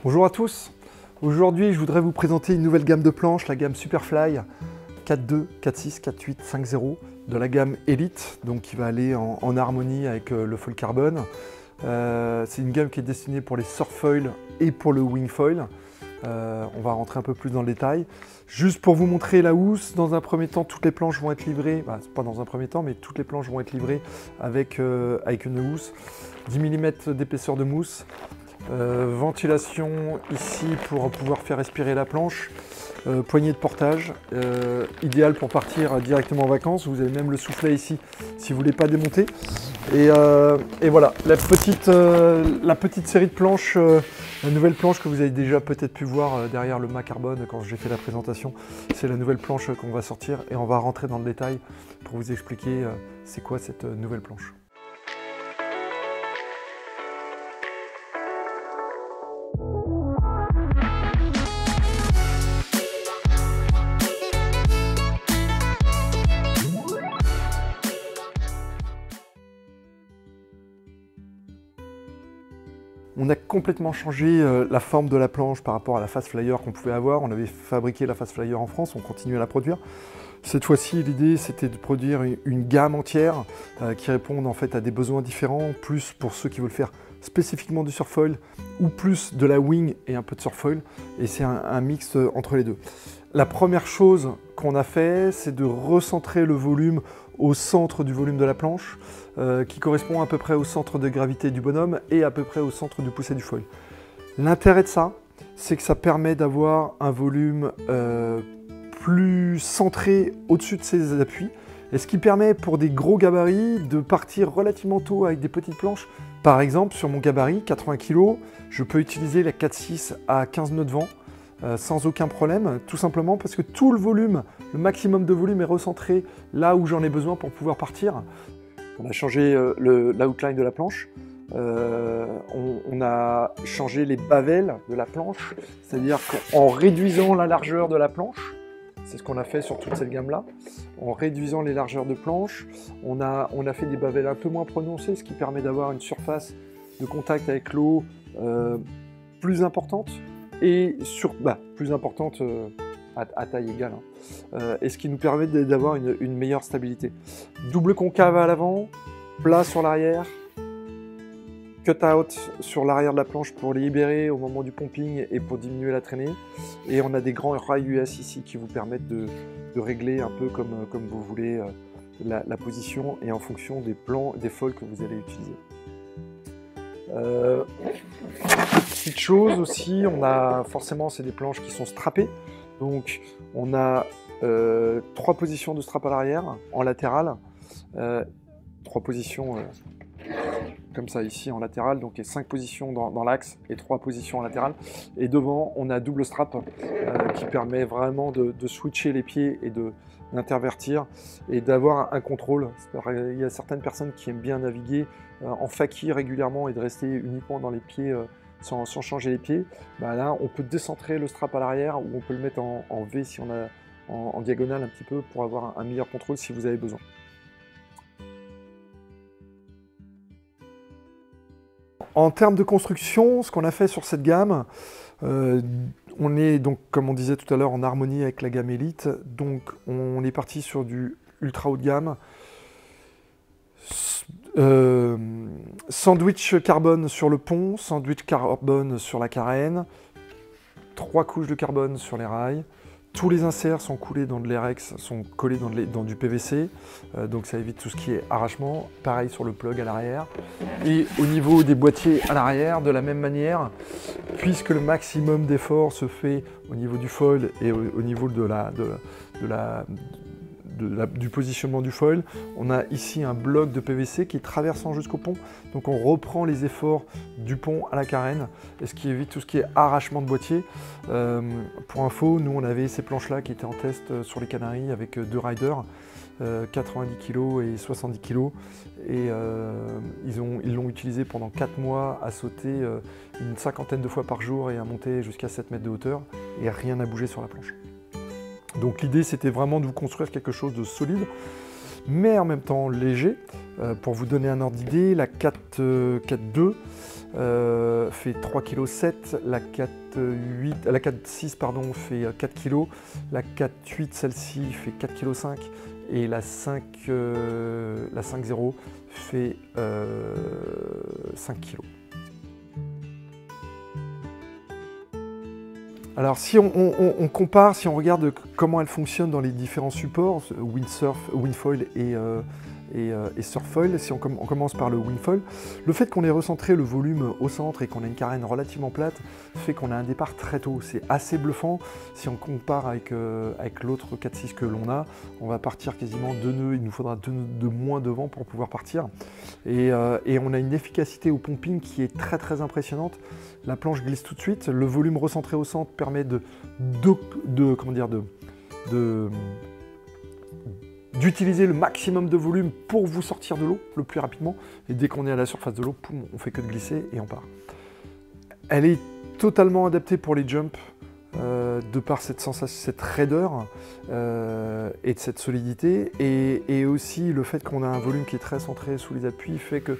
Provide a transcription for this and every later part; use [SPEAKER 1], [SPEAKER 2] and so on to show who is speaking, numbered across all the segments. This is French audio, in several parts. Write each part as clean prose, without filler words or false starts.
[SPEAKER 1] Bonjour à tous. Aujourd'hui, je voudrais vous présenter une nouvelle gamme de planches, la gamme Superfly 4.2, 4.6, 4.8, 5.0 de la gamme Elite, donc qui va aller en harmonie avec le foil carbone. C'est une gamme qui est destinée pour les surf foils et pour le wing foil. On va rentrer un peu plus dans le détail. Juste pour vous montrer la housse, dans un premier temps, toutes les planches vont être livrées, pas dans un premier temps, mais toutes les planches vont être livrées avec une housse, 10 mm d'épaisseur de mousse, ventilation ici pour pouvoir faire respirer la planche, poignée de portage, idéal pour partir directement en vacances. Vous avez même le soufflet ici si vous ne voulez pas démonter. Et voilà, la petite série de planches, la nouvelle planche que vous avez déjà peut-être pu voir derrière le mât carbone quand j'ai fait la présentation. C'est la nouvelle planche qu'on va sortir et on va rentrer dans le détail pour vous expliquer c'est quoi cette nouvelle planche. On a complètement changé la forme de la planche par rapport à la Fast Flyer qu'on pouvait avoir. On avait fabriqué la Fast Flyer en France, on continue à la produire. Cette fois-ci, l'idée, c'était de produire une gamme entière qui réponde en fait à des besoins différents, plus pour ceux qui veulent faire spécifiquement du surfoil ou plus de la wing et un peu de surfoil. Et c'est un mix entre les deux. La première chose qu'on a fait, c'est de recentrer le volume au centre du volume de la planche, qui correspond à peu près au centre de gravité du bonhomme et à peu près au centre du poussé du foil. L'intérêt de ça, c'est que ça permet d'avoir un volume plus centré au-dessus de ses appuis, et ce qui permet pour des gros gabarits de partir relativement tôt avec des petites planches. Par exemple, sur mon gabarit, 80 kg, je peux utiliser la 4.6 à 15 nœuds de vent, sans aucun problème, tout simplement parce que tout le volume, le maximum de volume est recentré là où j'en ai besoin pour pouvoir partir. On a changé l'outline de la planche, on a changé les bavelles de la planche, c'est-à-dire qu'en réduisant la largeur de la planche, c'est ce qu'on a fait sur toute cette gamme-là, en réduisant les largeurs de planche, on a fait des bavelles un peu moins prononcées, ce qui permet d'avoir une surface de contact avec l'eau plus importante, et plus importante à taille égale, et ce qui nous permet d'avoir une meilleure stabilité. Double concave à l'avant, plat sur l'arrière, cut-out sur l'arrière de la planche pour les libérer au moment du pumping et pour diminuer la traînée. Et on a des grands rails US ici qui vous permettent de régler un peu comme vous voulez la position et en fonction des plans, des foils que vous allez utiliser. Petite chose aussi, on a forcément, c'est des planches qui sont strappées, donc on a 3 positions de strap à l'arrière en latéral, 3 positions comme ça ici en latéral, donc et 5 positions dans l'axe et 3 positions en latéral, et devant on a double strap qui permet vraiment de switcher les pieds et d'intervertir et d'avoir un contrôle. Il y a certaines personnes qui aiment bien naviguer en faquille régulièrement et de rester uniquement dans les pieds sans changer les pieds. Là on peut décentrer le strap à l'arrière ou on peut le mettre en V si on a en diagonale un petit peu pour avoir un meilleur contrôle si vous avez besoin. En termes de construction, ce qu'on a fait sur cette gamme, on est donc, comme on disait tout à l'heure, en harmonie avec la gamme Elite. Donc on est parti sur du ultra haut de gamme. Sandwich carbone sur le pont, sandwich carbone sur la carène, 3 couches de carbone sur les rails. Tous les inserts sont coulés dans de l'Airex, sont collés dans du PVC, donc ça évite tout ce qui est arrachement. Pareil sur le plug à l'arrière. Et au niveau des boîtiers à l'arrière, de la même manière, puisque le maximum d'effort se fait au niveau du foil et au niveau du positionnement du foil, on a ici un bloc de PVC qui est traversant jusqu'au pont, donc on reprend les efforts du pont à la carène, et ce qui évite tout ce qui est arrachement de boîtier. Pour info, nous on avait ces planches là qui étaient en test sur les Canaries avec 2 riders, 90 kg et 70 kg, et ils l'ont utilisé pendant 4 mois à sauter une 50aine de fois par jour et à monter jusqu'à 7 mètres de hauteur, et rien n'a bougé sur la planche. Donc l'idée c'était vraiment de vous construire quelque chose de solide, mais en même temps léger. Pour vous donner un ordre d'idée, la 4.2 fait 3,7 kg, la 4,6 pardon fait 4 kg, la 4,8 celle-ci fait 4,5 kg et la 5,0 fait 5 kg. Alors si on compare, si on regarde comment elle fonctionne dans les différents supports, windsurf, windfoil et surfoil, si on commence par le windfoil, le fait qu'on ait recentré le volume au centre et qu'on ait une carène relativement plate fait qu'on a un départ très tôt. C'est assez bluffant. Si on compare avec l'autre 4-6 que l'on a, on va partir quasiment 2 nœuds, il nous faudra 2 nœuds de moins devant pour pouvoir partir. Et on a une efficacité au pumping qui est très très impressionnante. La planche glisse tout de suite, le volume recentré au centre permet d'utiliser le maximum de volume pour vous sortir de l'eau le plus rapidement. Et dès qu'on est à la surface de l'eau, on fait que de glisser et on part. Elle est totalement adaptée pour les jumps, de par cette sensation, cette raideur et de cette solidité. Et aussi le fait qu'on a un volume qui est très centré sous les appuis fait que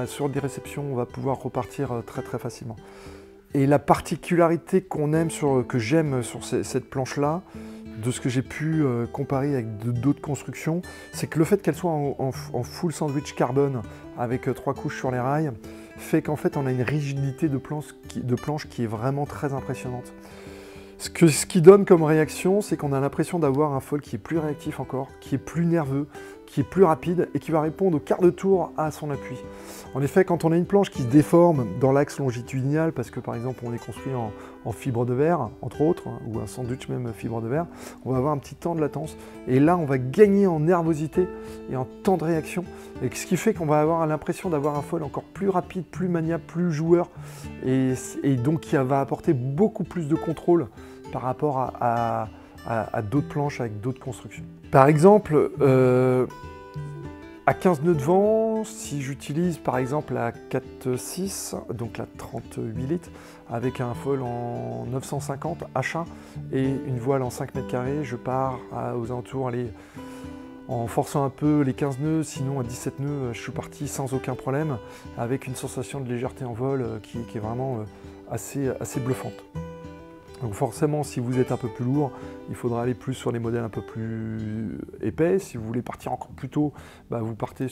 [SPEAKER 1] sur des réceptions, on va pouvoir repartir très très facilement. Et la particularité que j'aime sur cette planche-là, de ce que j'ai pu comparer avec d'autres constructions, c'est que le fait qu'elle soit en full sandwich carbone avec 3 couches sur les rails, fait qu'en fait on a une rigidité de planche qui est vraiment très impressionnante. Ce qui donne comme réaction, c'est qu'on a l'impression d'avoir un foil qui est plus réactif encore, qui est plus nerveux, qui est plus rapide et qui va répondre au quart de tour à son appui. En effet, quand on a une planche qui se déforme dans l'axe longitudinal, parce que par exemple on est construit en fibre de verre, entre autres, hein, ou un sandwich même fibre de verre, on va avoir un petit temps de latence. Et là, on va gagner en nervosité et en temps de réaction. Et ce qui fait qu'on va avoir l'impression d'avoir un foil encore plus rapide, plus maniable, plus joueur, et donc qui va apporter beaucoup plus de contrôle par rapport à d'autres planches avec d'autres constructions. Par exemple, à 15 nœuds de vent, si j'utilise par exemple la 4.6, donc la 38 litres, avec un foil en 950 H1 et une voile en 5 mètres carrés, je pars aux alentours, en forçant un peu les 15 nœuds, sinon à 17 nœuds, je suis parti sans aucun problème, avec une sensation de légèreté en vol qui est vraiment assez bluffante. Donc forcément, si vous êtes un peu plus lourd, il faudra aller plus sur les modèles un peu plus épais. Si vous voulez partir encore plus tôt, vous partez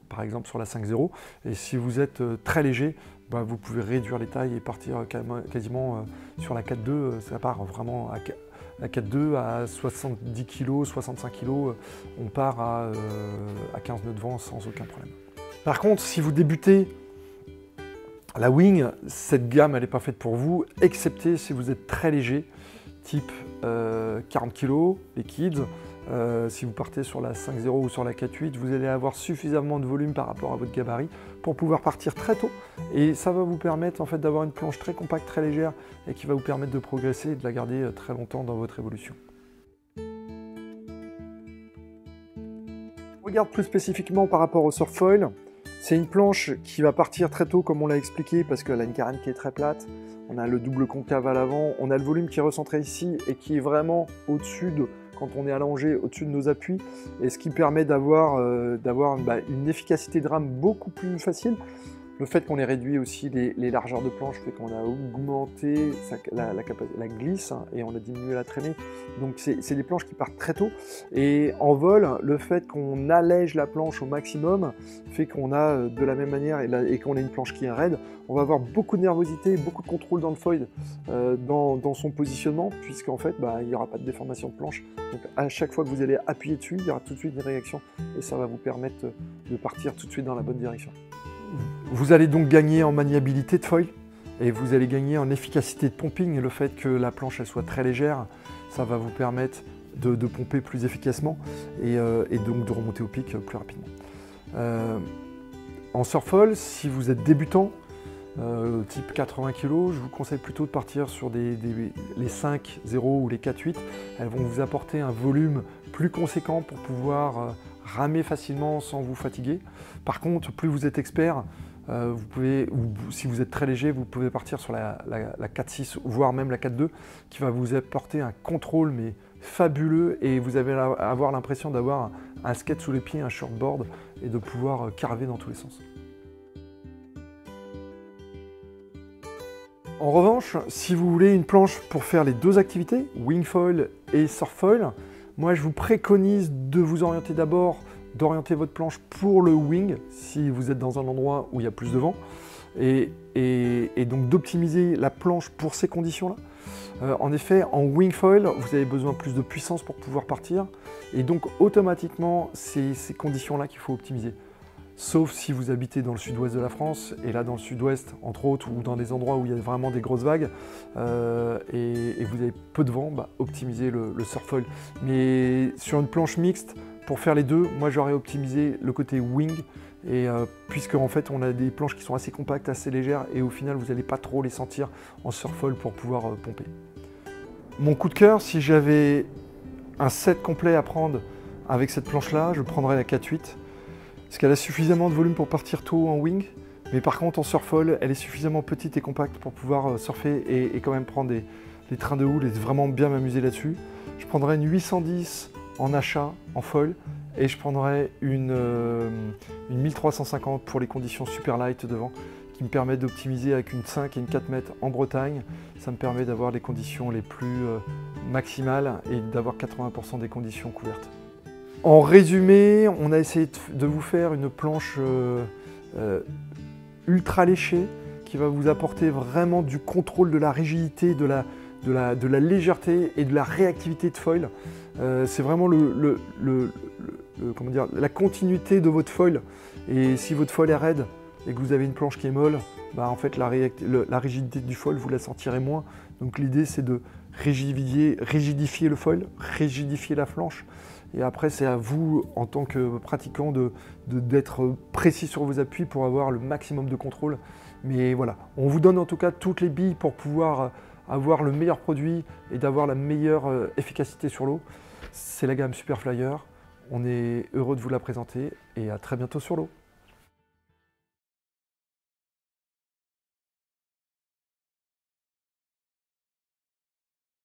[SPEAKER 1] par exemple sur la 5.0. Et si vous êtes très léger, vous pouvez réduire les tailles et partir quasiment sur la 4.2. Ça part vraiment à 4.2 à 70 kg, 65 kg. On part à 15 nœuds de vent sans aucun problème. Par contre, si vous débutez la wing, cette gamme, elle n'est pas faite pour vous, excepté si vous êtes très léger, type 40 kg, les kids. Si vous partez sur la 5.0 ou sur la 4.8, vous allez avoir suffisamment de volume par rapport à votre gabarit pour pouvoir partir très tôt. Et ça va vous permettre en fait d'avoir une planche très compacte, très légère, et qui va vous permettre de progresser et de la garder très longtemps dans votre évolution. On regarde plus spécifiquement par rapport au surfoil. C'est une planche qui va partir très tôt, comme on l'a expliqué, parce qu'elle a une carène qui est très plate. On a le double concave à l'avant, on a le volume qui est recentré ici et qui est vraiment au-dessus quand on est allongé, au-dessus de nos appuis, et ce qui permet d'avoir une efficacité de rame beaucoup plus facile. Le fait qu'on ait réduit aussi les largeurs de planche fait qu'on a augmenté la glisse et on a diminué la traînée. Donc c'est des planches qui partent très tôt. Et en vol, le fait qu'on allège la planche au maximum fait qu'on a de la même manière et qu'on a une planche qui est raide, on va avoir beaucoup de nervosité, beaucoup de contrôle dans le foil, dans son positionnement, puisqu'en fait il n'y aura pas de déformation de planche. Donc à chaque fois que vous allez appuyer dessus, il y aura tout de suite une réaction et ça va vous permettre de partir tout de suite dans la bonne direction. Vous allez donc gagner en maniabilité de foil et vous allez gagner en efficacité de pumping. Le fait que la planche elle soit très légère, ça va vous permettre de pomper plus efficacement et donc de remonter au pic plus rapidement. En surfoil, si vous êtes débutant, type 80 kg, je vous conseille plutôt de partir sur les 5.0 ou les 4.8. Elles vont vous apporter un volume plus conséquent pour pouvoir ramer facilement sans vous fatiguer. Par contre, plus vous êtes expert, vous pouvez, ou si vous êtes très léger, vous pouvez partir sur la 4.6, voire même la 4.2, qui va vous apporter un contrôle mais fabuleux et vous allez avoir l'impression d'avoir un skate sous les pieds, un shortboard et de pouvoir carver dans tous les sens. En revanche, si vous voulez une planche pour faire les deux activités, wingfoil et surffoil, moi je vous préconise de vous orienter d'abord, d'orienter votre planche pour le wing, si vous êtes dans un endroit où il y a plus de vent, et donc d'optimiser la planche pour ces conditions-là. En effet, en wingfoil, vous avez besoin de plus de puissance pour pouvoir partir, et donc automatiquement, c'est ces conditions-là qu'il faut optimiser. Sauf si vous habitez dans le sud-ouest de la France, et là dans le sud-ouest, entre autres, ou dans des endroits où il y a vraiment des grosses vagues, et vous avez peu de vent, optimisez le surffoil. Mais sur une planche mixte, pour faire les deux, moi j'aurais optimisé le côté wing, puisque en fait on a des planches qui sont assez compactes, assez légères, et au final vous n'allez pas trop les sentir en surffoil pour pouvoir pomper. Mon coup de cœur, si j'avais un set complet à prendre avec cette planche-là, je prendrais la 4-8. Parce qu'elle a suffisamment de volume pour partir tôt en wing, mais par contre en surffoil, elle est suffisamment petite et compacte pour pouvoir surfer et quand même prendre des trains de houle et vraiment bien m'amuser là-dessus. Je prendrais une 810 en achat, en foil, et je prendrais une 1350 pour les conditions super light devant, qui me permet d'optimiser avec une 5 et une 4 mètres en Bretagne. Ça me permet d'avoir les conditions les plus maximales et d'avoir 80% des conditions couvertes. En résumé, on a essayé de vous faire une planche ultra léchée qui va vous apporter vraiment du contrôle de la rigidité, de la légèreté et de la réactivité de foil. C'est vraiment comment dire, la continuité de votre foil. Et si votre foil est raide et que vous avez une planche qui est molle, en fait la rigidité du foil, vous la sentirez moins. Donc l'idée c'est de rigidifier le foil, rigidifier la planche. Et après, c'est à vous, en tant que pratiquant, d'être précis sur vos appuis pour avoir le maximum de contrôle. Mais voilà, on vous donne en tout cas toutes les billes pour pouvoir avoir le meilleur produit et d'avoir la meilleure efficacité sur l'eau. C'est la gamme Super Flyer. On est heureux de vous la présenter et à très bientôt sur l'eau.